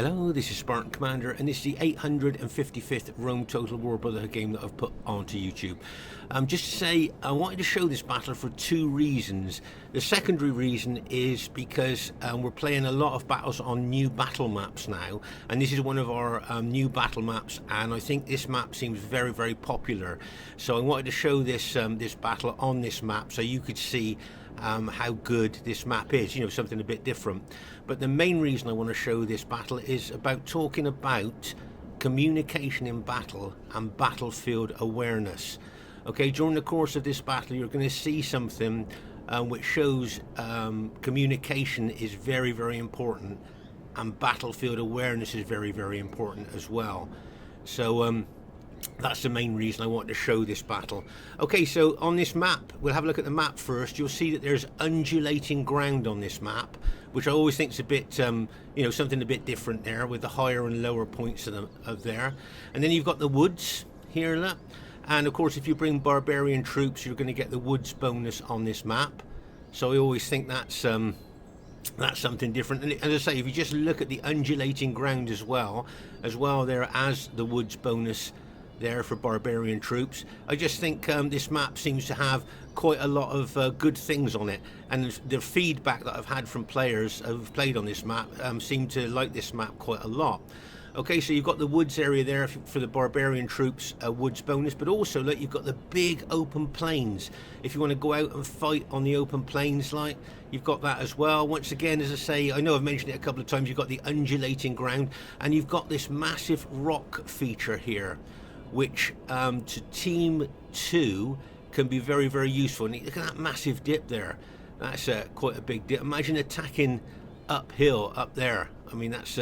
Hello, this is Spartan Commander, and this is the 855th Rome Total War Brotherhood game that I've put onto YouTube. Just to say, I wanted to show this battle for two reasons. The secondary reason is because we're playing a lot of battles on new battle maps now, and this is one of our new battle maps, and I think this map seems very, very popular. So I wanted to show this this battle on this map so you could see how good this map is, you know, something a bit different. But the main reason I want to show this battle is about talking about communication in battle and battlefield awareness. Okay, during the course of this battle you're going to see something which shows communication is very, very important, and battlefield awareness is very, very important as well. So that's the main reason I want to show this battle. Okay, so on this map, we'll have a look at the map first. You'll see that there's undulating ground on this map, which I always think is a bit, you know, something a bit different there with the higher and lower points of there. And then you've got the woods here, look. And of course, if you bring barbarian troops, you're going to get the woods bonus on this map. So I always think that's something different. And as I say, if you just look at the undulating ground as well there as the woods bonus there for barbarian troops, I just think this map seems to have quite a lot of good things on it, and the feedback that I've had from players who've played on this map seem to like this map quite a lot. Okay, so you've got the woods area there for the barbarian troops, woods bonus, but also look, you've got the big open plains. If you want to go out and fight on the open plains, like, you've got that as well. Once again, as I say, I know I've mentioned it a couple of times, you've got the undulating ground, and you've got this massive rock feature here, which to Team 2 can be very, very useful. And look at that massive dip there. That's quite a big dip. Imagine attacking uphill up there. I mean, that's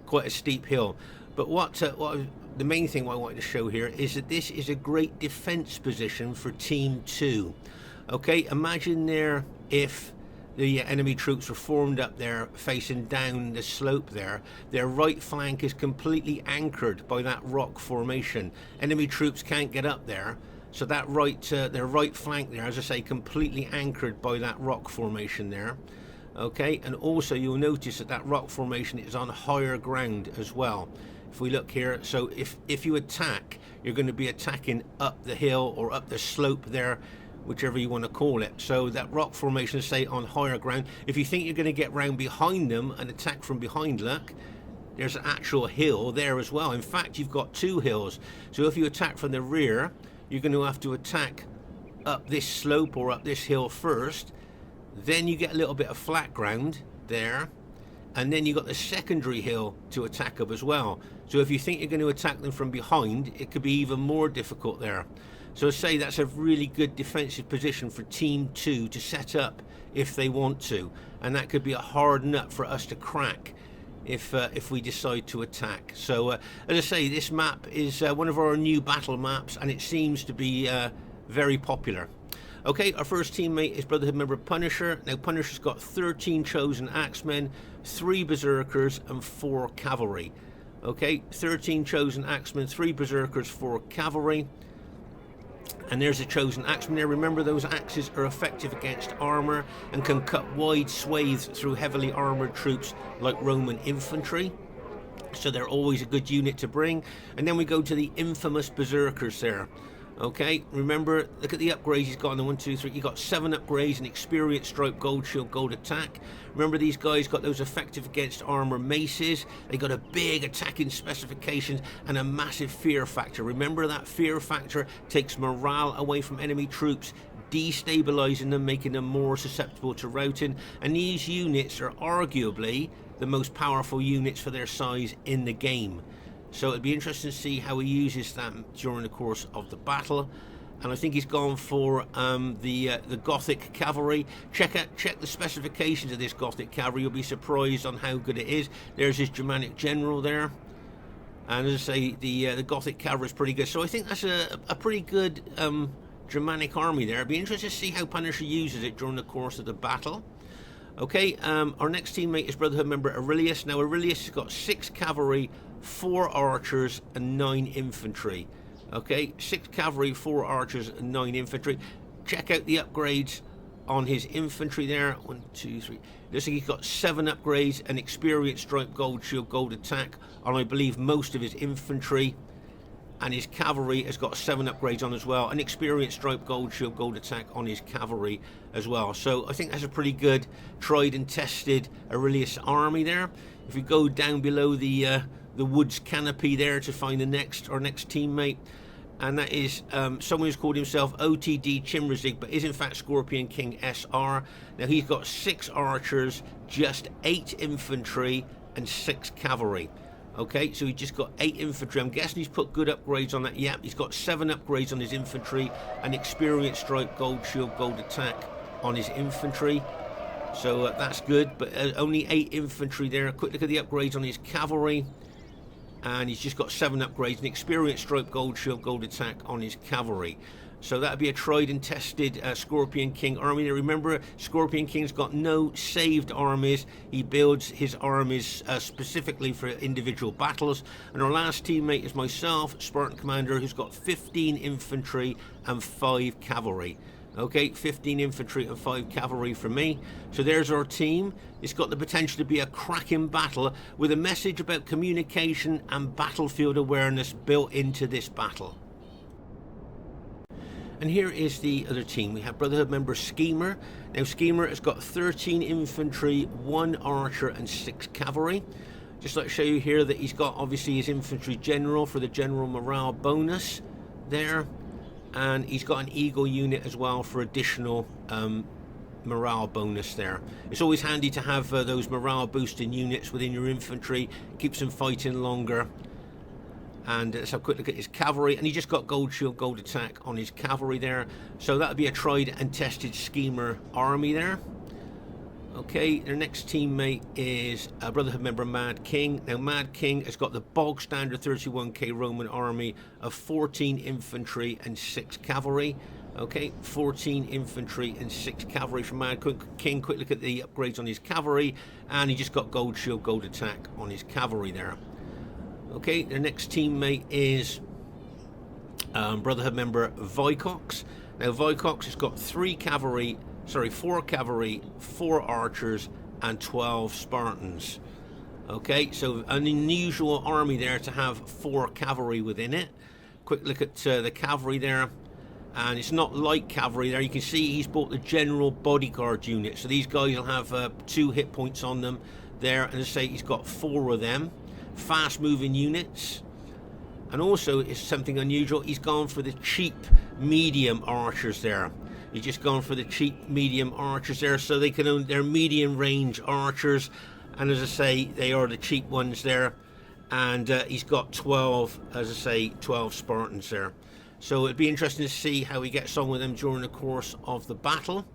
quite a steep hill. But the main thing I wanted to show here is that this is a great defense position for Team 2. Okay, imagine there if the enemy troops were formed up there facing down the slope there. Their right flank is completely anchored by that rock formation. Enemy troops can't get up there, so that their right flank there, as I say, completely anchored by that rock formation there. Okay, and also you'll notice that that rock formation is on higher ground as well. If we look here, so if you attack, you're going to be attacking up the hill or up the slope there, whichever you want to call it. So that rock formation is, say, on higher ground. If you think you're going to get round behind them and attack from behind, look, there's an actual hill there as well. In fact, you've got two hills. So if you attack from the rear, you're going to have to attack up this slope or up this hill first. Then you get a little bit of flat ground there, and then you've got the secondary hill to attack up as well. So if you think you're going to attack them from behind, it could be even more difficult there. So I say that's a really good defensive position for Team 2 to set up if they want to, and that could be a hard nut for us to crack if we decide to attack. So as I say, this map is one of our new battle maps, and it seems to be very popular. Okay, our first teammate is Brotherhood member Punisher. Now Punisher's got 13 chosen axemen, 3 berserkers and 4 cavalry. Okay, 13 chosen axemen, 3 berserkers, 4 cavalry. And there's a chosen axeman there. Remember, those axes are effective against armor and can cut wide swathes through heavily armored troops like Roman infantry. So they're always a good unit to bring. And then we go to the infamous berserkers there. Okay, remember, look at the upgrades he's got on the 1, 2, 3. He got 7 upgrades and experience, stripe, gold shield, gold attack. Remember, these guys got those effective against armor maces. They got a big attacking specifications and a massive fear factor. Remember, that fear factor takes morale away from enemy troops, destabilizing them, making them more susceptible to routing. And these units are arguably the most powerful units for their size in the game. So it'd be interesting to see how he uses them during the course of the battle. And I think he's gone for the Gothic cavalry. Check the specifications of this Gothic cavalry. You'll be surprised on how good it is. There's his Germanic general there. And as I say, the Gothic cavalry is pretty good. So I think that's a pretty good Germanic army there. It'd be interesting to see how Punisher uses it during the course of the battle. Okay, our next teammate is Brotherhood member Aurelius. Now Aurelius has got 6 cavalry, 4 archers and 9 infantry. Okay, 6 cavalry, 4 archers and 9 infantry. Check out the upgrades on his infantry there. 1, 2, 3. Looks like he's got 7 upgrades, an experience stripe, gold shield, gold attack on, I believe, most of his infantry. And his cavalry has got 7 upgrades on as well. An experience stripe, gold shield, gold attack on his cavalry as well. So I think that's a pretty good tried and tested Aurelius army there. If we go down below the woods canopy there to find our next teammate, and that is someone who's called himself OTD Chimrazig, but is in fact Scorpion King SR. Now he's got 6 archers, just 8 infantry and 6 cavalry. Okay, so he's just got 8 infantry. I'm guessing he's put good upgrades on that. Yep, he's got 7 upgrades on his infantry, an experience stripe, gold shield, gold attack on his infantry. So that's good, but only 8 infantry there. A quick look at the upgrades on his cavalry. And he's just got 7 upgrades, an experience stripe, gold shield, gold attack on his cavalry. So that would be a tried and tested Scorpion King army. Now remember, Scorpion King's got no saved armies. He builds his armies specifically for individual battles. And our last teammate is myself, Spartan Commander, who's got 15 infantry and 5 cavalry. Okay, 15 infantry and 5 cavalry for me. So there's our team. It's got the potential to be a cracking battle with a message about communication and battlefield awareness built into this battle. And here is the other team. We have Brotherhood member Schemer. Now Schemer has got 13 infantry, 1 archer and 6 cavalry. Just like to show you here that he's got obviously his infantry general for the general morale bonus there. And he's got an eagle unit as well for additional morale bonus there. It's always handy to have those morale boosting units within your infantry. Keeps them fighting longer. And let's have a quick look at his cavalry. And he just got gold shield, gold attack on his cavalry there. So that would be a tried and tested Schemer army there. Okay, their next teammate is a Brotherhood member Mad King. Now Mad King has got the bog standard 31k Roman army of 14 infantry and 6 cavalry. Okay, 14 infantry and 6 cavalry from Mad King. Quick look at the upgrades on his cavalry, and he just got gold shield, gold attack on his cavalry there. Okay, their next teammate is Brotherhood member Vycox. Now Vycox has got 4 cavalry, 4 archers and 12 Spartans. Okay, so an unusual army there to have 4 cavalry within it. Quick look at the cavalry there, and it's not light cavalry there. You can see he's bought the general bodyguard unit, so these guys will have 2 hit points on them there, and as I say, he's got 4 of them. Fast moving units. And also, it's something unusual, he's gone for the cheap medium archers there. He's just gone for the cheap medium archers there, so they can they're medium range archers, and as I say, they are the cheap ones there. And he's got 12, as I say, 12 Spartans there. So it'd be interesting to see how he gets on with them during the course of the battle.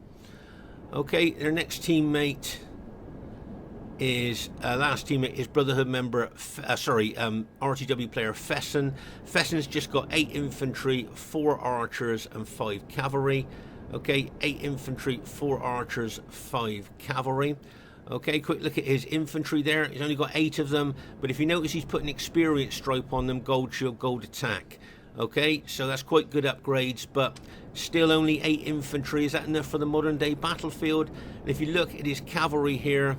Okay, their next teammate is last teammate is Brotherhood member RTW player Fesson. Fesson's just got 8 infantry, 4 archers and 5 cavalry. Okay, 8 infantry, 4 archers, 5 cavalry. Okay, quick look at his infantry there. He's only got 8 of them, but if you notice, he's put an experience stripe on them, gold shield, gold attack. Okay, so that's quite good upgrades, but still only 8 infantry. Is that enough for the modern day battlefield? And if you look at his cavalry here,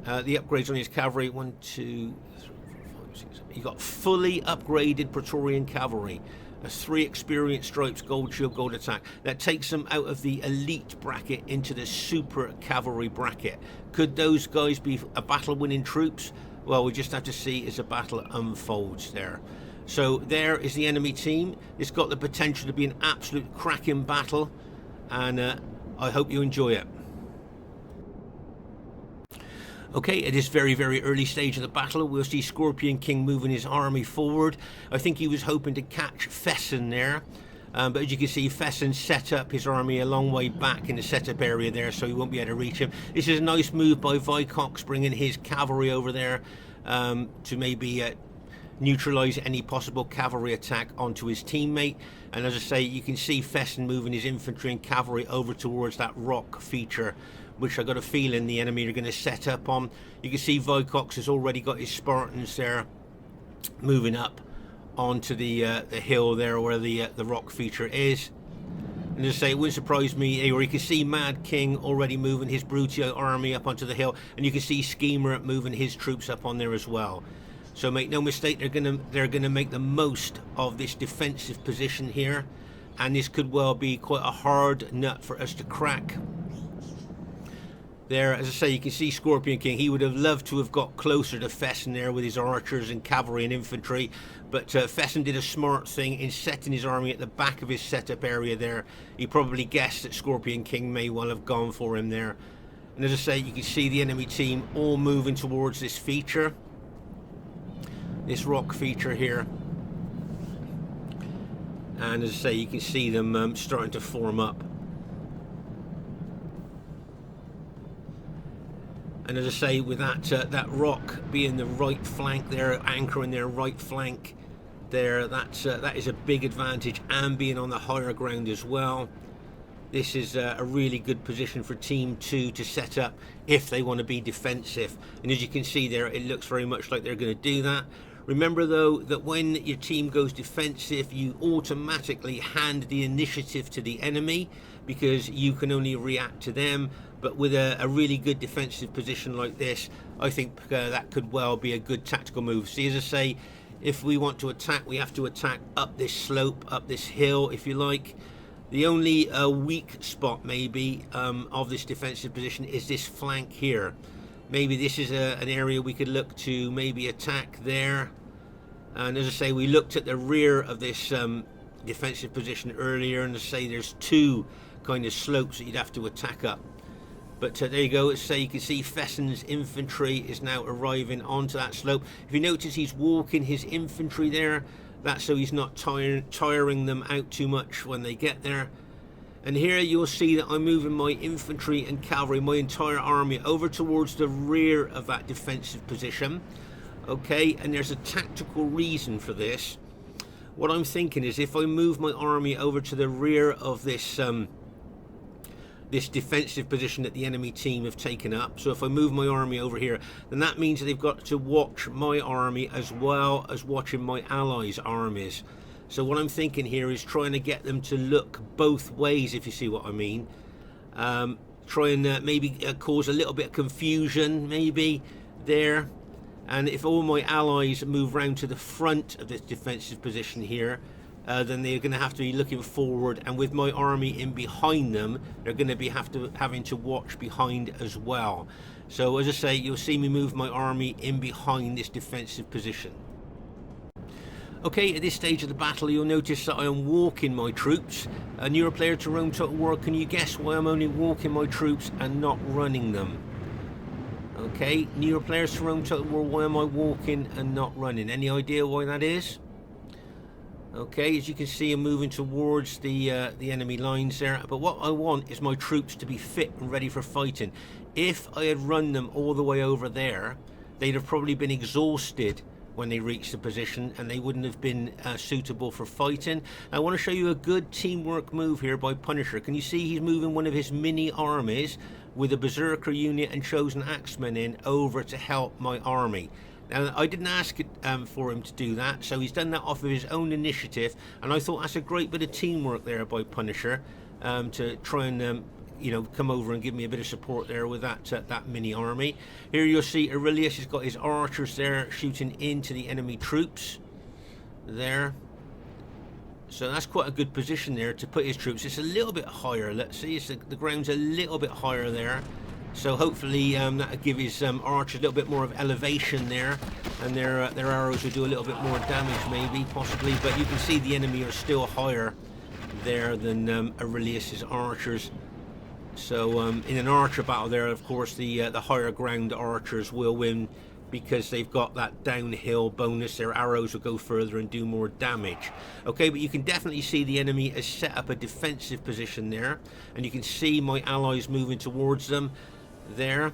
the upgrades on his cavalry, 1, 2, 3, 4, 5, 6. He got fully upgraded Praetorian cavalry. 3 experience stripes, gold shield, gold attack. That takes them out of the elite bracket into the super cavalry bracket. Could those guys be a battle-winning troops? Well, we just have to see as the battle unfolds there. So there is the enemy team. It's got the potential to be an absolute cracking battle, and I hope you enjoy it. Okay, at this very, very early stage of the battle, we'll see Scorpion King moving his army forward. I think he was hoping to catch Fesson there. But as you can see, Fesson set up his army a long way back in the setup area there, so he won't be able to reach him. This is a nice move by Vycox, bringing his cavalry over there to maybe neutralise any possible cavalry attack onto his teammate. And as I say, you can see Fesson moving his infantry and cavalry over towards that rock feature, which I got a feeling the enemy are going to set up on. You can see Vycox has already got his Spartans there moving up onto the hill there where the rock feature is. And as I say, it wouldn't surprise me, or you can see Mad King already moving his Brutio army up onto the hill, and you can see Schemer moving his troops up on there as well. So make no mistake, they're gonna make the most of this defensive position here, and this could well be quite a hard nut for us to crack. There, as I say, you can see Scorpion King. He would have loved to have got closer to Fesson there with his archers and cavalry and infantry, but Fesson did a smart thing in setting his army at the back of his setup area there. He probably guessed that Scorpion King may well have gone for him there. And as I say, you can see the enemy team all moving towards this feature, this rock feature here. And as I say, you can see them starting to form up. And as I say, with that rock being the right flank there, anchoring their right flank there, that is a big advantage, and being on the higher ground as well. This is a really good position for Team 2 to set up if they want to be defensive. And as you can see there, it looks very much like they're going to do that. Remember though that when your team goes defensive, you automatically hand the initiative to the enemy, because you can only react to them. But with a really good defensive position like this, I think that could well be a good tactical move. See, as I say, if we want to attack, we have to attack up this slope, up this hill, if you like. The only weak spot maybe of this defensive position is this flank here. Maybe this is an area we could look to maybe attack there. And as I say, we looked at the rear of this defensive position earlier, and as I say, there's two kind of slopes that you'd have to attack up. But there you go. As I say, you can see Fesson's infantry is now arriving onto that slope. If you notice, he's walking his infantry there. That's so he's not tiring them out too much when they get there. And here you'll see that I'm moving my infantry and cavalry, my entire army, over towards the rear of that defensive position. Okay, and there's a tactical reason for this. What I'm thinking is, if I move my army over to the rear of this this defensive position that the enemy team have taken up, so if I move my army over here, then that means that they've got to watch my army as well as watching my allies' armies. So what I'm thinking here is trying to get them to look both ways, if you see what I mean. Try and maybe cause a little bit of confusion maybe there. And if all my allies move round to the front of this defensive position here, then they're going to have to be looking forward, and with my army in behind them, they're going to be having to watch behind as well. So as I say, you'll see me move my army in behind this defensive position. Okay, at this stage of the battle, you'll notice that I am walking my troops. And you're a player to Rome Total War, can you guess why I'm only walking my troops and not running them? Okay, newer players to Rome Total War, why am I walking and not running? Any idea why that is? Okay, as you can see, I'm moving towards the enemy lines there. But what I want is my troops to be fit and ready for fighting. If I had run them all the way over there, they'd have probably been exhausted when they reached the position, and they wouldn't have been suitable for fighting. I want to show you a good teamwork move here by Punisher. Can you see he's moving one of his mini armies with a Berserker unit and Chosen Axemen in over to help my army? Now, I didn't ask for him to do that, so he's done that off of his own initiative, and I thought that's a great bit of teamwork there by Punisher to try and you know, come over and give me a bit of support there with that mini army. Here you'll see Aurelius has got his archers there shooting into the enemy troops there. So that's quite a good position there to put his troops. It's a little bit higher. Let's see, the ground's a little bit higher there. So hopefully that'll give his archers a little bit more of elevation there, and their arrows will do a little bit more damage maybe, possibly. But you can see the enemy are still higher there than Aurelius's archers. So in an archer battle there, of course, the higher ground archers will win because they've got that downhill bonus. Their arrows will go further and do more damage. Okay, but you can definitely see the enemy has set up a defensive position there, and you can see my allies moving towards them there.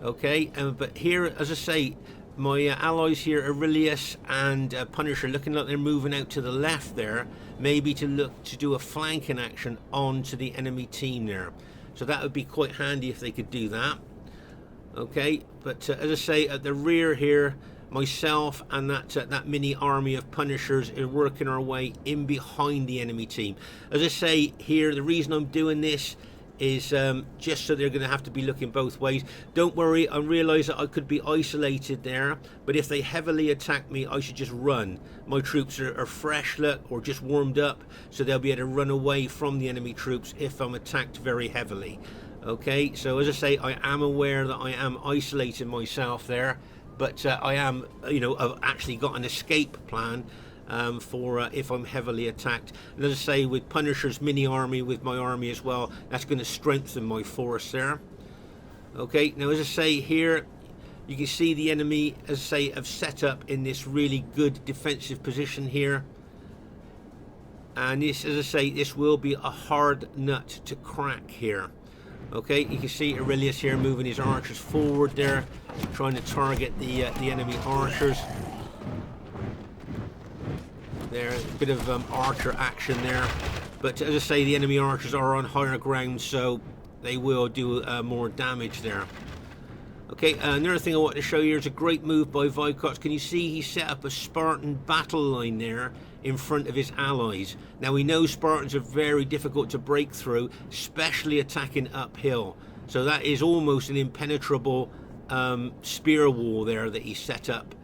Okay, but here, as I say, my allies here, Aurelius and Punisher, looking like they're moving out to the left there, maybe to look to do a flanking action onto the enemy team there. So that would be quite handy if they could do that. Okay, but as I say, at the rear here, myself and that mini army of Punishers are working our way in behind the enemy team. As I say here, the reason I'm doing this is just so they're going to have to be looking both ways. Don't worry, I realise that I could be isolated there, but if they heavily attack me, I should just run. My troops are fresh, look, or just warmed up, so they'll be able to run away from the enemy troops if I'm attacked very heavily. Okay, so as I say, I am aware that I am isolating myself there, but I am, you know, I've actually got an escape plan for if I'm heavily attacked. And as I say, with Punisher's mini army, with my army as well, that's going to strengthen my force there. Okay, now as I say here, you can see the enemy, as I say, have set up in this really good defensive position here. And this, as I say, this will be a hard nut to crack here. Okay, you can see Aurelius here moving his archers forward there, trying to target the enemy archers. There, a bit of archer action there, but as I say, the enemy archers are on higher ground, so they will do more damage there. Okay, another thing I want to show you is a great move by Vykox. Can you see he set up a Spartan battle line there in front of his allies? Now we know Spartans are very difficult to break through, especially attacking uphill. So that is almost an impenetrable spear wall there that he set up.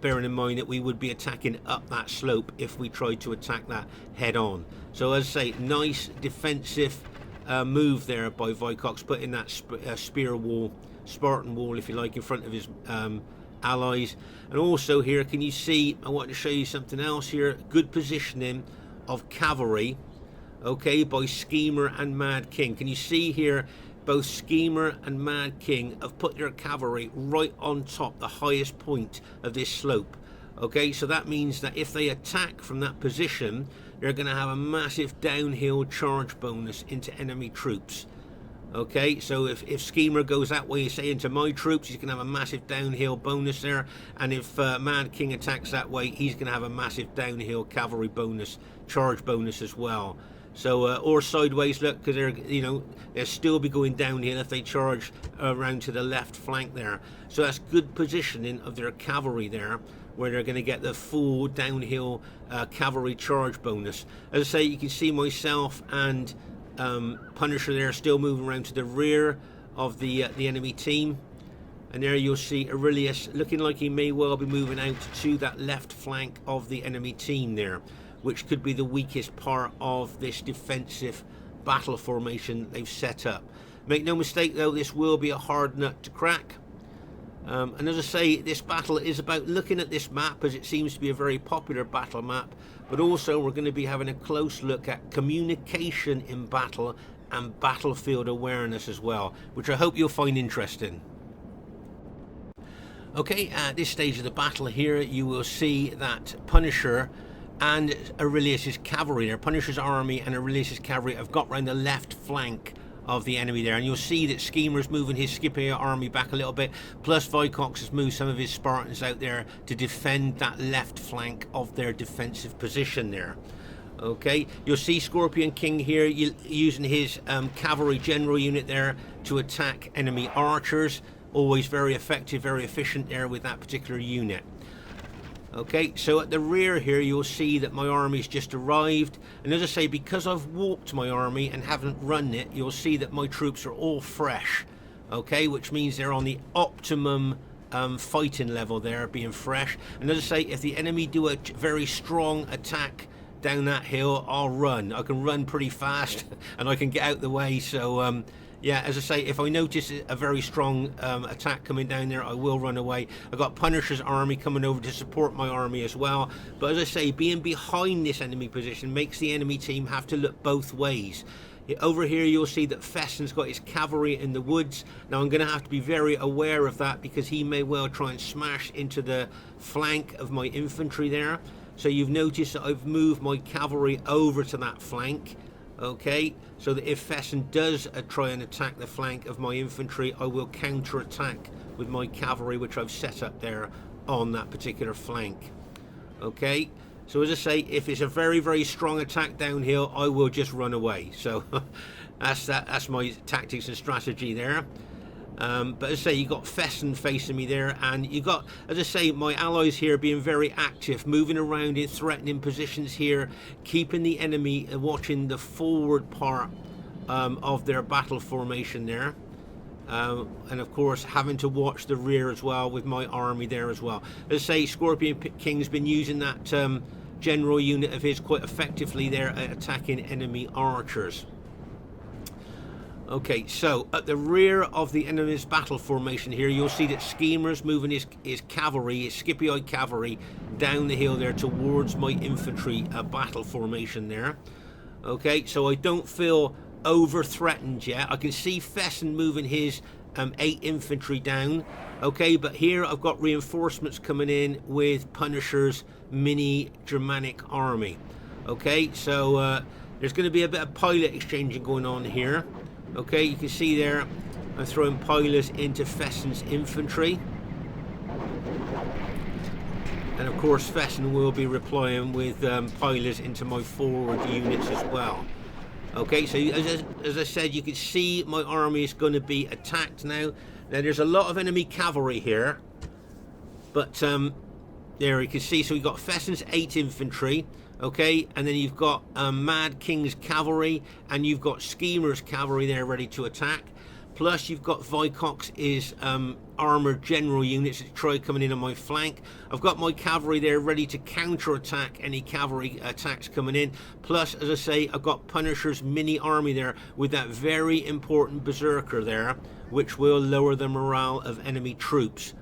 Bearing in mind that we would be attacking up that slope if we tried to attack that head on. So as I say, nice defensive move there by Vykox, putting that spear wall, Spartan wall if you like, in front of his allies. And also here, can you see, I want to show you something else here, good positioning of cavalry, okay, by Schemer and Mad King. Can you see here, both Schemer and Mad King have put their cavalry right on top, the highest point of this slope. Okay, so that means that if they attack from that position, they're going to have a massive downhill charge bonus into enemy troops. Okay, so if Schemer goes that way, say into my troops, he's going to have a massive downhill bonus there. And if Mad King attacks that way, he's going to have a massive downhill cavalry bonus, charge bonus as well. So, or sideways, look, because they're, you know, they'll still be going downhill if they charge around to the left flank there. So that's good positioning of their cavalry there, where they're going to get the full downhill cavalry charge bonus. As I say, you can see myself and Punisher there still moving around to the rear of the enemy team. And there you'll see Aurelius looking like he may well be moving out to that left flank of the enemy team there, which could be the weakest part of this defensive battle formation they've set up. Make no mistake though, this will be a hard nut to crack. And as I say, this battle is about looking at this map, as it seems to be a very popular battle map, but also we're going to be having a close look at communication in battle and battlefield awareness as well, which I hope you'll find interesting. Okay, at this stage of the battle here, you will see that Punisher and Aurelius's cavalry there, Punisher's army and Aurelius's cavalry, have got round the left flank of the enemy there, and you'll see that Schemer's moving his Scipio army back a little bit, plus Vykox has moved some of his Spartans out there to defend that left flank of their defensive position there. Okay, you'll see Scorpion King here using his cavalry general unit there to attack enemy archers. Always very effective, very efficient there with that particular unit. Okay, so at the rear here you'll see that my army's just arrived, and as I say, because I've walked my army and haven't run it, you'll see that my troops are all fresh, okay, which means they're on the optimum fighting level there, being fresh. And as I say, if the enemy do a very strong attack down that hill, I'll run. I can run pretty fast and I can get out the way. So yeah, as I say, if I notice a very strong attack coming down there, I will run away. I've got Punisher's army coming over to support my army as well. But as I say, being behind this enemy position makes the enemy team have to look both ways. Over here you'll see that Fessen's got his cavalry in the woods. Now I'm going to have to be very aware of that, because he may well try and smash into the flank of my infantry there. So you've noticed that I've moved my cavalry over to that flank. Okay, so that if Fessen does try and attack the flank of my infantry, I will counter-attack with my cavalry, which I've set up there on that particular flank. Okay, so as I say, if it's a very, very strong attack downhill, I will just run away. So that's my tactics and strategy there. But as I say, you got Fessin facing me there, and you got, as I say, my allies here being very active, moving around in threatening positions here, keeping the enemy watching the forward part of their battle formation there. And of course having to watch the rear as well with my army there as well. As I say, Scorpion King's been using that general unit of his quite effectively there at attacking enemy archers. Okay, so at the rear of the enemy's battle formation here, you'll see that Schemer's moving his cavalry, his Scipioid cavalry, down the hill there towards my infantry battle formation there. Okay, so I don't feel over-threatened yet. I can see Fessin moving his 8 infantry down. Okay, but here I've got reinforcements coming in with Punisher's mini Germanic army. Okay, so there's going to be a bit of pilot exchanging going on here. Okay, you can see there I'm throwing pilots into Fessin's infantry, and of course Fessin will be replying with pilots into my forward units as well. Okay, so as I said, you can see my army is going to be attacked now. Now there's a lot of enemy cavalry here, but there you can see, so we've got Fessin's 8 infantry. Okay, and then you've got Mad King's cavalry, and you've got Schemer's cavalry there ready to attack. Plus you've got Vycox's armoured general units that try coming in on my flank. I've got my cavalry there ready to counter-attack any cavalry attacks coming in. Plus, as I say, I've got Punisher's mini army there with that very important berserker there, which will lower the morale of enemy troops.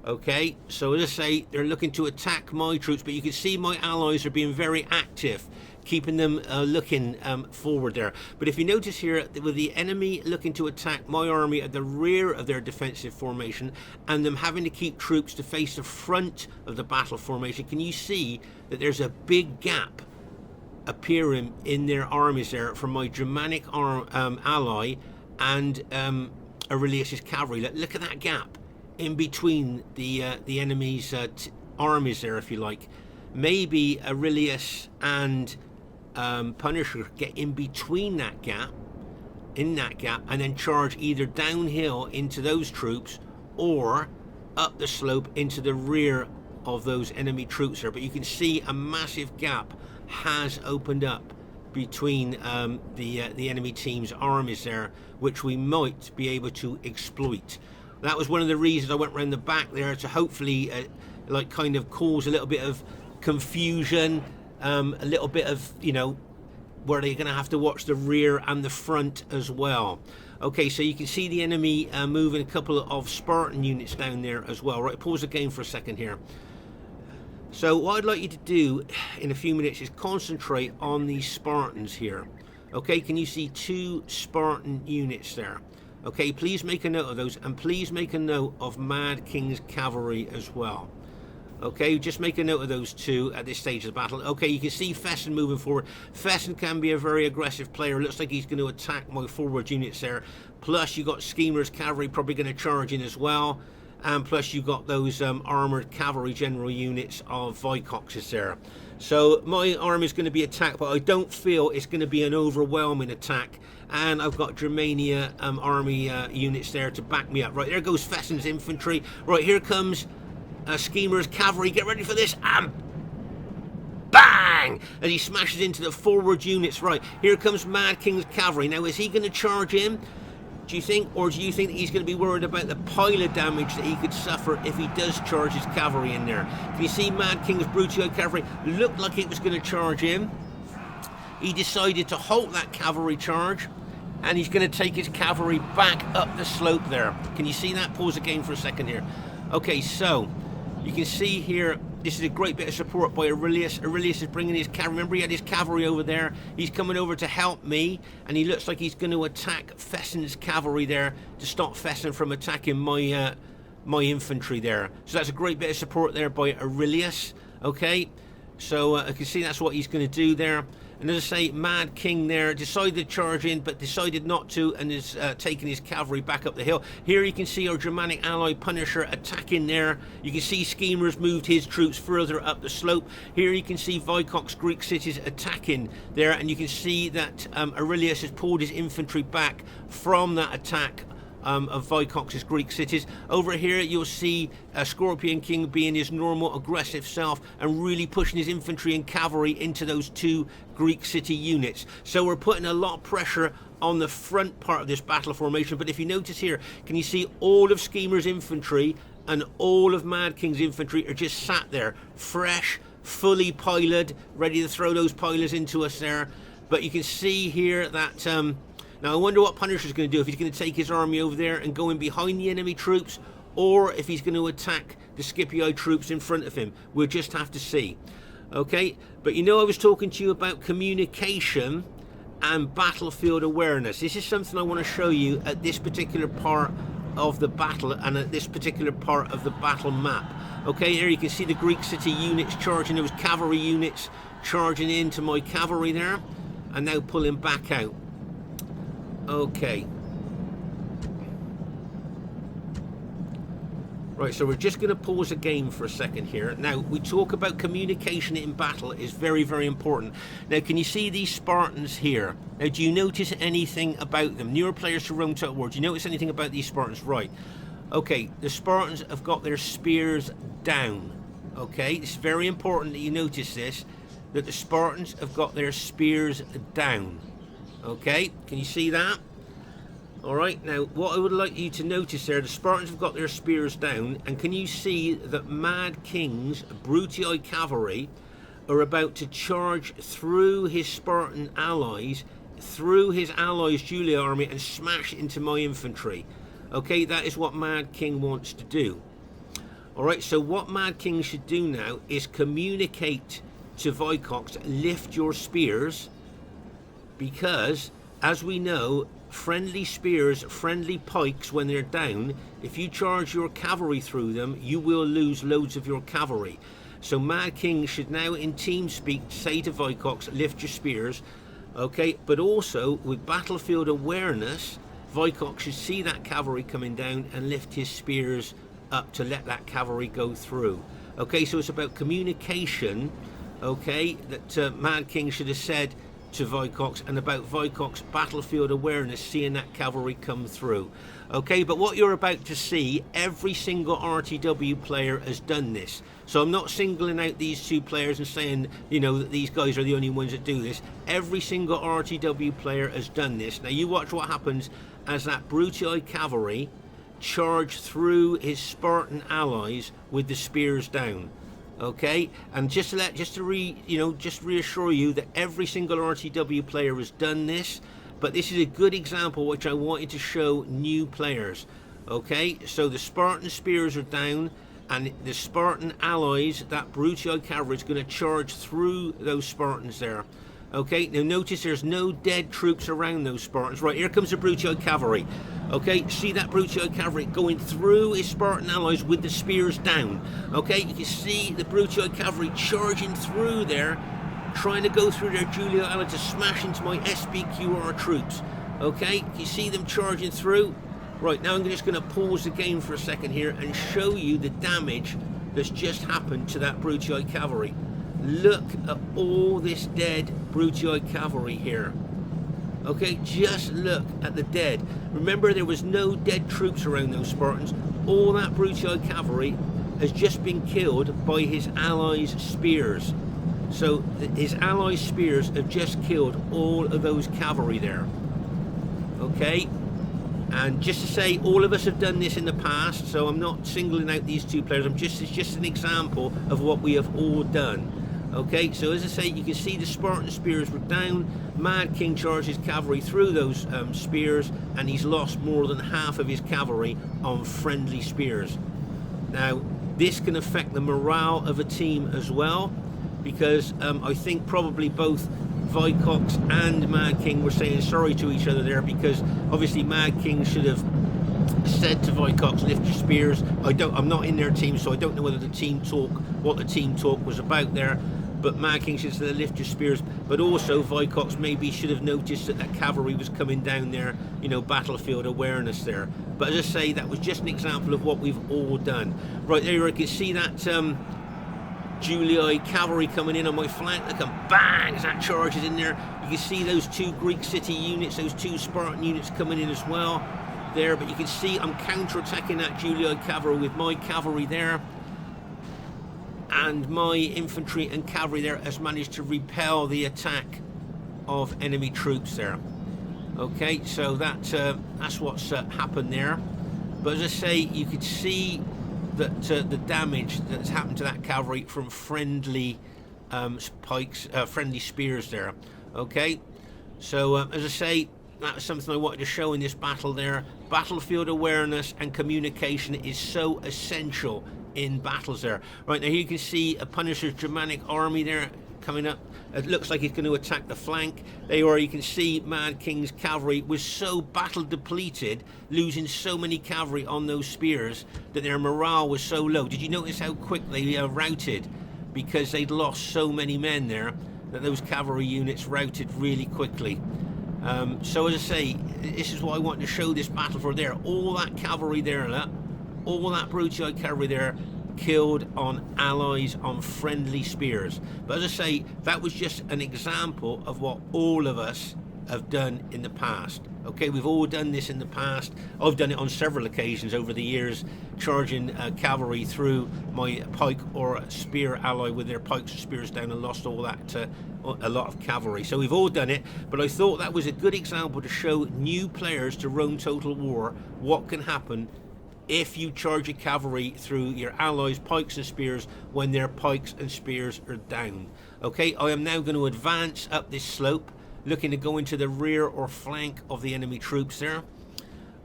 Okay, so as I say, they're looking to attack my troops, but you can see my allies are being very active, keeping them looking forward there. But if you notice here, with the enemy looking to attack my army at the rear of their defensive formation, and them having to keep troops to face the front of the battle formation, can you see that there's a big gap appearing in their armies there from my Germanic ally and Aurelius's cavalry? Look at that gap in between the enemy's armies there, if you like. Maybe Aurelius and Punisher get in between that gap, and then charge either downhill into those troops or up the slope into the rear of those enemy troops there. But you can see a massive gap has opened up between the enemy team's armies there, which we might be able to exploit. That was one of the reasons I went around the back there, to hopefully like kind of cause a little bit of confusion, a little bit of, you know, where they're going to have to watch the rear and the front as well. Okay, so you can see the enemy moving a couple of Spartan units down there as well. Right, pause the game for a second here. So what I'd like you to do in a few minutes is concentrate on these Spartans here. Okay, can you see 2 Spartan units there? Okay, please make a note of those, and please make a note of Mad King's cavalry as well. Okay, just make a note of those 2 at this stage of the battle. Okay, you can see Fessin moving forward. Fessin can be a very aggressive player. Looks like he's going to attack my forward units there. Plus, you've got Schemer's cavalry probably going to charge in as well. And plus, you've got those armoured cavalry general units of Vycox's there. So, my army is going to be attacked, but I don't feel it's going to be an overwhelming attack. And I've got Germania army units there to back me up. Right, there goes Fessin's infantry. Right, here comes Schemer's cavalry. Get ready for this, and bang! As he smashes into the forward units. Right, here comes Mad King's cavalry. Now, is he going to charge in, do you think, or do you think that he's going to be worried about the pilot damage that he could suffer if he does charge his cavalry in there? Can you see Mad King's Brutio cavalry looked like it was going to charge in? He decided to halt that cavalry charge, and he's going to take his cavalry back up the slope there. Can you see that? Pause the game for a second here. Okay, so you can see here, this is a great bit of support by Aurelius. Aurelius is bringing his cavalry. Remember, he had his cavalry over there. He's coming over to help me, and he looks like he's going to attack Fessin's cavalry there to stop Fessin from attacking my my infantry there. So that's a great bit of support there by Aurelius. Okay, so I can see that's what he's going to do there. And as I say, Mad King there decided to charge in, but decided not to, and is taking his cavalry back up the hill. Here you can see our Germanic ally Punisher attacking there. You can see Schemer's moved his troops further up the slope. Here you can see Vycox Greek cities attacking there, and you can see that Aurelius has pulled his infantry back from that attack of Vycox's Greek cities. Over here you'll see Scorpion King being his normal aggressive self and really pushing his infantry and cavalry into those 2 Greek city units. So we're putting a lot of pressure on the front part of this battle formation. But if you notice here, can you see all of Schemer's infantry and all of Mad King's infantry are just sat there, fresh, fully piloted, ready to throw those pilers into us there. But you can see here that now I wonder what Punisher's going to do, if he's going to take his army over there and go in behind the enemy troops, or if he's going to attack the Scipii troops in front of him. We'll just have to see. Okay, but you know, I was talking to you about communication and battlefield awareness. This is something I want to show you at this particular part of the battle and at this particular part of the battle map. Okay, here you can see the Greek city units charging, those cavalry units charging into my cavalry there, and now pulling back out. Okay. Right, so we're just going to pause the game for a second here. Now, we talk about communication in battle is very, very important. Now, can you see these Spartans here? Now, do you notice anything about them? Newer players to Rome Total War, do you notice anything about these Spartans? Right. Okay, the Spartans have got their spears down. Okay, it's very important that you notice this, that the Spartans have got their spears down. Okay, can you see that? Alright, now what I would like you to notice there, the Spartans have got their spears down, and can you see that Mad King's Brutii cavalry are about to charge through his Spartan allies, through his allies' Julia army, and smash into my infantry. Okay, that is what Mad King wants to do. Alright, so what Mad King should do now is communicate to Vycox, lift your spears, because, as we know, friendly spears, friendly pikes, when they're down, if you charge your cavalry through them, you will lose loads of your cavalry. So Mad King should now, in team speak, say to Vycox, lift your spears. Okay, but also with battlefield awareness, Vycox should see that cavalry coming down and lift his spears up to let that cavalry go through. Okay, so it's about communication, okay, that Mad King should have said to Vycox, and about Vycox battlefield awareness, seeing that cavalry come through. Okay, but what you're about to see, every single RTW player has done this. So I'm not singling out these 2 players and saying, you know, that these guys are the only ones that do this. Every single RTW player has done this. Now you watch what happens as that Brutii cavalry charge through his Spartan allies with the spears down. Okay, and just to reassure you that every single RTW player has done this, but this is a good example which I wanted to show new players. Okay, so the Spartan spears are down, and the Spartan allies, that Brutii cavalry, is going to charge through those Spartans there. Okay, now notice there's no dead troops around those Spartans. Right, here comes the Brutii cavalry. Okay, see that Brutii cavalry going through his Spartan allies with the spears down. Okay, you can see the Brutii cavalry charging through there, trying to go through their Julia allies to smash into my SBQR troops. Okay, you see them charging through. Right, now I'm just going to pause the game for a second here and show you the damage that's just happened to that Brutii cavalry. Look at all this dead Brutii cavalry here. Okay, just look at the dead. Remember, there was no dead troops around those Spartans. All that Brutii cavalry has just been killed by his allies' spears. So his allies' spears have just killed all of those cavalry there. Okay, and just to say, all of us have done this in the past, so I'm not singling out these 2 players. It's just an example of what we have all done. Okay, so as I say, you can see the Spartan spears were down. Mad King charged his cavalry through those spears, and he's lost more than half of his cavalry on friendly spears. Now, this can affect the morale of a team as well, because I think probably both Vycox and Mad King were saying sorry to each other there, because obviously Mad King should have said to Vycox, lift your spears. I'm not in their team, so I don't know whether the team talk, what the team talk was about there. But Mad King should say, lift your spears. But also Vycox maybe should have noticed that that cavalry was coming down there, you know, battlefield awareness there. But as I say, that was just an example of what we've all done. Right there, you can see that Julii cavalry coming in on my flank. Look, and bang, as that charges in there. You can see those 2 Greek city units, those 2 Spartan units coming in as well. there, but you can see I'm counter-attacking that Julii cavalry with my cavalry there, and my infantry and cavalry there has managed to repel the attack of enemy troops there. Okay, so that's what's happened there. But as I say, you could see that the damage that's happened to that cavalry from friendly pikes, friendly spears there. Okay, so as I say, that's something I wanted to show in this battle there. Battlefield awareness and communication is so essential in battles there. Right, now here you can see a Punisher's Germanic army there coming up. It looks like it's going to attack the flank. There you are, you can see Mad King's cavalry was so battle depleted, losing so many cavalry on those spears, that their morale was so low. Did you notice how quick they routed? Because they'd lost so many men there, that those cavalry units routed really quickly. So as I say, this is what I wanted to show this battle for there. All that cavalry there, all that Brutii cavalry there, killed on allies on friendly spears. But as I say, that was just an example of what all of us have done in the past. Okay, we've all done this in the past. I've done it on several occasions over the years, charging cavalry through my pike or spear ally with their pikes or spears down, and lost all that, a lot of cavalry. So we've all done it, but I thought that was a good example to show new players to Rome Total War what can happen if you charge your cavalry through your allies' pikes and spears when their pikes and spears are down. Okay, I am now going to advance up this slope, looking to go into the rear or flank of the enemy troops there.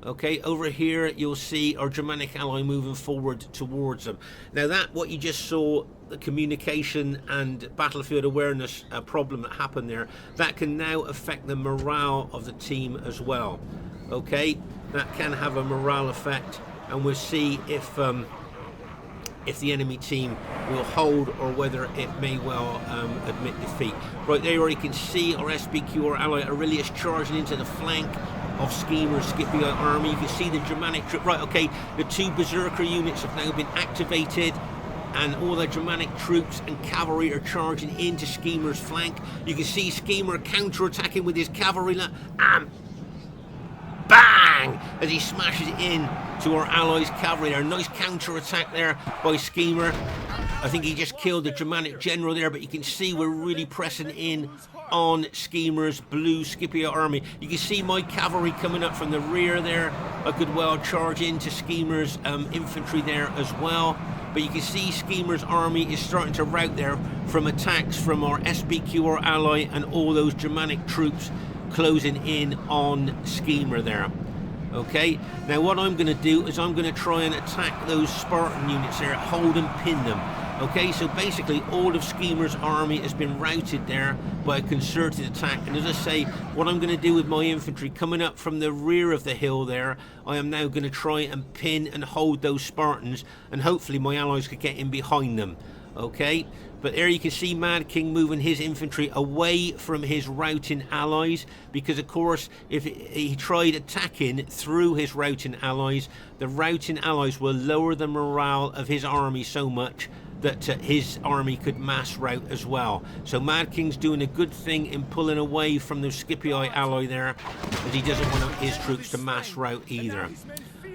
Okay, over here you'll see our Germanic ally moving forward towards them. Now that, what you just saw, the communication and battlefield awareness problem that happened there, that can now affect the morale of the team as well. Okay, that can have a morale effect, and we'll see if the enemy team will hold or whether it may well admit defeat. Right there you can see our SBQ, our ally Aurelius, charging into the flank of Schemer's Scipio army. You can see the Germanic troop. Right, okay, the two Berserker units have now been activated, and all the Germanic troops and cavalry are charging into Schemer's flank. You can see Schemer counter-attacking with his cavalry. Bang! As he smashes in to our allies' cavalry there. Nice counter-attack there by Schemer. I think he just killed the Germanic general there, but you can see we're really pressing in on Schemer's blue Scipio army. You can see my cavalry coming up from the rear there. I could well charge into Schemer's infantry there as well. But you can see Schemer's army is starting to rout there from attacks from our SBQ, our ally, and all those Germanic troops closing in on Schemer there. Okay, now what I'm going to do is I'm going to try and attack those Spartan units there, hold and pin them. Okay, so basically all of Schemer's army has been routed there by a concerted attack, and as I say, what I'm going to do with my infantry coming up from the rear of the hill there, I am now going to try and pin and hold those Spartans, and hopefully my allies could get in behind them. Okay, but there you can see Mad King moving his infantry away from his routing allies, because of course if he tried attacking through his routing allies, the routing allies will lower the morale of his army so much that his army could mass rout as well. So Mad King's doing a good thing in pulling away from the Scipii ally there, as he doesn't want his troops to mass rout either.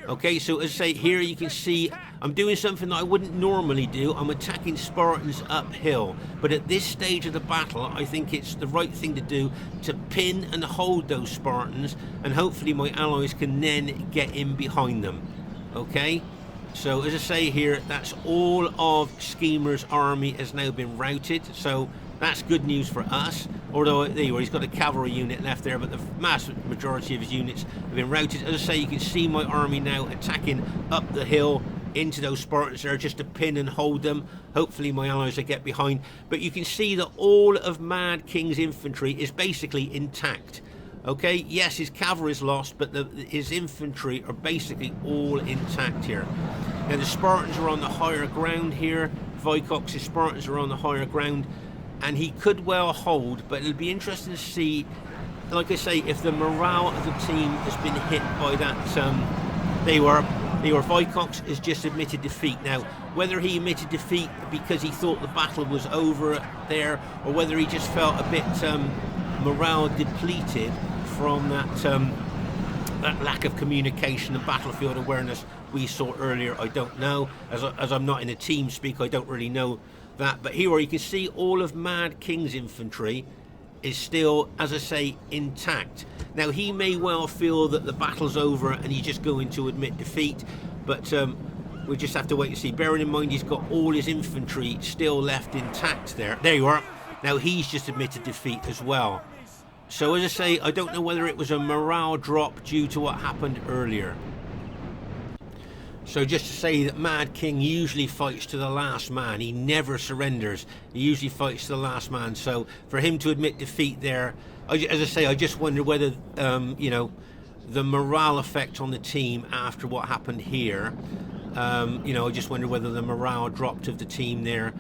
Okay, so as I say, here you can see I'm doing something that I wouldn't normally do. I'm attacking Spartans uphill, but at this stage of the battle I think it's the right thing to do, to pin and hold those Spartans, and hopefully my allies can then get in behind them. Okay, so as I say here, that's all of Schemer's army has now been routed, so that's good news for us. Although there you are, he's got a cavalry unit left there, but the vast majority of his units have been routed. As I say, you can see my army now attacking up the hill into those Spartans there, just to pin and hold them. Hopefully my allies will get behind. But you can see that all of Mad King's infantry is basically intact. Okay, yes, his cavalry is lost, but his infantry are basically all intact here. Now the Spartans are on the higher ground here. Vycox's Spartans are on the higher ground, and he could well hold, but it'll be interesting to see, like I say, if the morale of the team has been hit by that. There you are, Vycox has just admitted defeat. Now, whether he admitted defeat because he thought the battle was over there, or whether he just felt a bit morale depleted from that that lack of communication and battlefield awareness we saw earlier, I don't know. As I'm not in a team speak, I don't really know that. But here you can see all of Mad King's infantry is still, as I say, intact. Now, he may well feel that the battle's over and he's just going to admit defeat, but we'll just have to wait and see. Bearing in mind he's got all his infantry still left intact there. There you are. Now he's just admitted defeat as well. So as I say, I don't know whether it was a morale drop due to what happened earlier. So just to say that Mad King usually fights to the last man. He never surrenders. He usually fights to the last man. So for him to admit defeat there, as I say, I just wonder whether, you know, the morale effect on the team after what happened here, you know, I just wonder whether the morale dropped of the team there,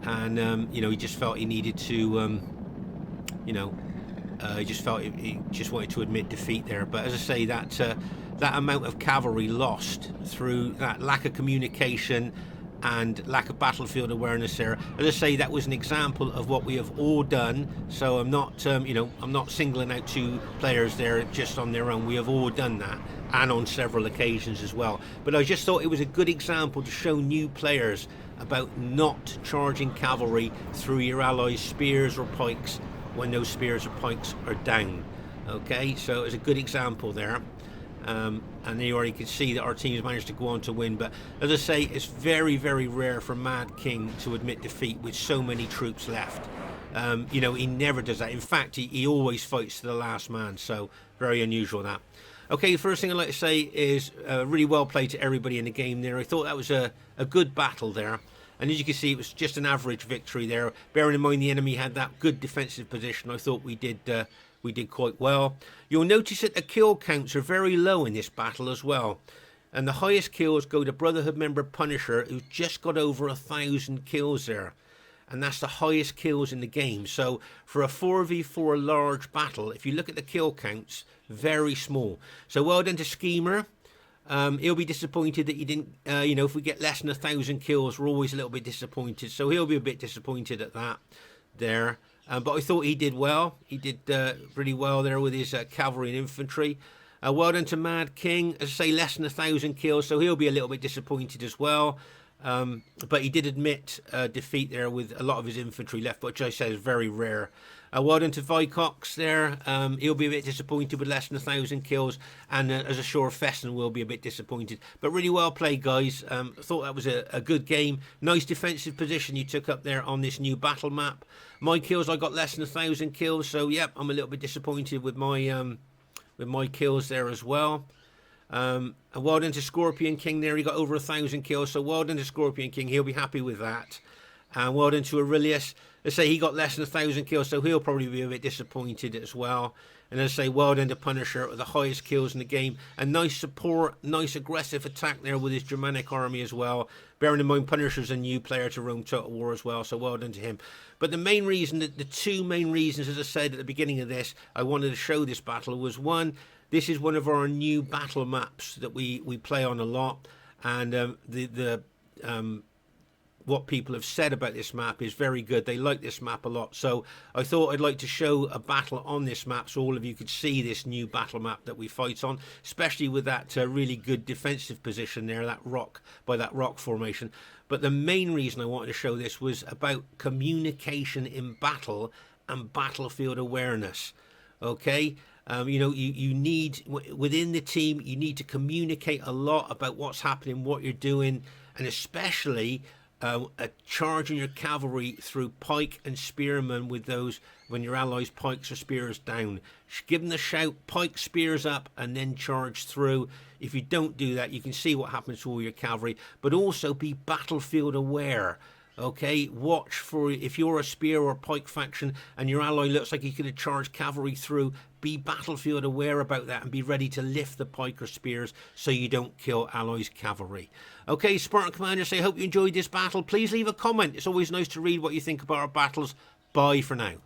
and you know, he just felt he needed to, you know, he just felt he just wanted to admit defeat there. But as I say, that amount of cavalry lost through that lack of communication and lack of battlefield awareness there, as I say, that was an example of what we have all done. So I'm not, you know, I'm not singling out two players there just on their own. We have all done that, and on several occasions as well. But I just thought it was a good example to show new players about not charging cavalry through your allies' spears or pikes when those spears or pikes are down. Okay, so it's a good example there. And there you already can see that our team has managed to go on to win. But as I say, it's very, very rare for Mad King to admit defeat with so many troops left. You know, he never does that. In fact, he always fights to the last man. So very unusual that. Okay, the first thing I'd like to say is really well played to everybody in the game there. I thought that was a good battle there. And as you can see, it was just an average victory there. Bearing in mind the enemy had that good defensive position, I thought we did quite well. You'll notice that the kill counts are very low in this battle as well. And the highest kills go to Brotherhood member Punisher, who's just got over 1,000 kills there. And that's the highest kills in the game. So for a 4v4 large battle, if you look at the kill counts, very small. So well done to Schemer. He'll be disappointed that he didn't, you know, if we get less than 1,000 kills, we're always a little bit disappointed. So he'll be a bit disappointed at that there. But I thought he did well. He did really well there with his cavalry and infantry. Well done to Mad King. As I say, less than 1,000 kills, so he'll be a little bit disappointed as well. But he did admit defeat there with a lot of his infantry left, which I say is very rare. Well done to Vicox there. He'll be a bit disappointed with less than 1,000 kills, and as a sure Fesson will be a bit disappointed. But really well played, guys. I thought that was a good game. Nice defensive position you took up there on this new battle map. My kills, I got less than 1,000 kills, so yep, I'm a little bit disappointed with my kills there as well. And well done to Scorpion King there. He got over 1,000 kills, so well done to Scorpion King. He'll be happy with that. And well done to Aurelius. Let's say he got less than 1,000 kills, so he'll probably be a bit disappointed as well. And let's say well done to Punisher with the highest kills in the game. And nice support, nice aggressive attack there with his Germanic army as well. Bearing in mind Punisher's a new player to Rome Total War as well, so well done to him. But the main reason, the two main reasons, as I said at the beginning of this, I wanted to show this battle was, one, this is one of our new battle maps that we play on a lot, and what people have said about this map is very good. They like this map a lot, so I thought I'd like to show a battle on this map so all of you could see this new battle map that we fight on, especially with that really good defensive position there, that rock formation. But the main reason I wanted to show this was about communication in battle and battlefield awareness. Okay. You know, you need, within the team, you need to communicate a lot about what's happening, what you're doing, and especially charging your cavalry through pike and spearmen with those, when your allies' pikes or spears down. Give them the shout, pike, spears up, and then charge through. If you don't do that, you can see what happens to all your cavalry, but also be battlefield aware. Okay, watch for, if you're a spear or pike faction and your ally looks like he's going to charge cavalry through, be battlefield aware about that and be ready to lift the pike or spears so you don't kill allies' cavalry. Okay, Spartan Commanders, I hope you enjoyed this battle. Please leave a comment. It's always nice to read what you think about our battles. Bye for now.